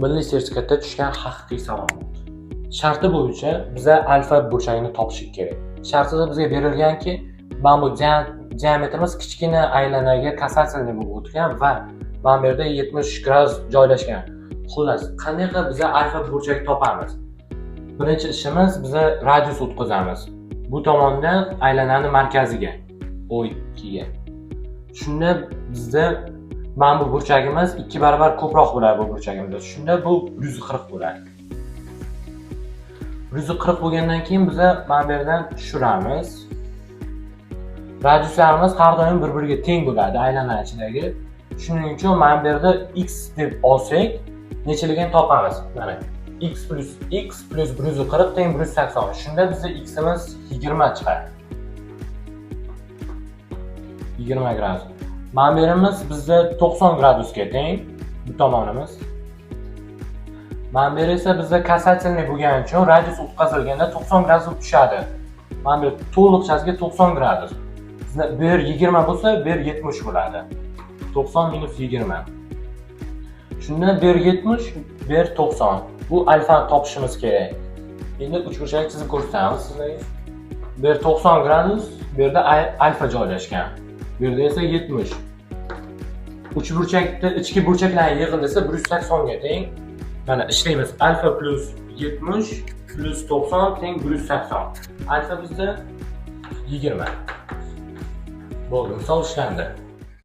milliy sertifikatda tushgan haqiqiy savol bo'ldi. Sharti bo'yicha biza alfa burchagini topishik kerak. Shartida bizga berilganki, mana bu diametrimiz kichkina aylanaga kasatsiyali bo'lib o'tgan va mana bu yerda 70 gradus joylashgan. Xullas, qanday qilib biza alfa burchak topamiz? Birinchi ishimiz biza radius o'tkazamiz. Bu tomondan aylanani markaziga, O2 ga. Shunda bizda mana bu burchagimiz 2 barobar ko'proq bo'ladi bu burchagimizda. Shunda bu 140 bo'ladi. 140 bo'lgandan keyin biza mana bu yerdan tushiramiz. Radiuslarimiz har doim bir-biriga teng bo'ladi aylana ichidagi. Shuning uchun mana bu yerda x deb olsak, nechiligini topamiz. Mana x plus 140 teng 180. Shunda bizda x'imiz 20 chiqadi. 20 gradus. Mana bu yerimiz bizda 90 gradusga teng bu tomonimiz. Mana bu yer esa bizda kasatsiyali bo'lgani uchun radius o'tkazilganda 90 gradus tushadi. Mana bu to'liqchasiga 90 gradus. Bizda bu yer 20 bo'lsa, bu yer 70 bo'ladi. 90 minus 20. Shunda bu yer 70, bu yer 90. Bu alfani topishimiz kerak. Endi uchburchak chizib ko'rsatamiz sizlarga. Bu yer 90 gradus, bu yerda alfa joylashgan. Bu yerda esa 70. Uchburchakda ichki burchaklarning yig'indisi 180 ga teng. Mana ishlaymiz. Alfa plus 70 plus 90 teng 180. Alfa bizda 20. Bo'ldi, misol ishlandi.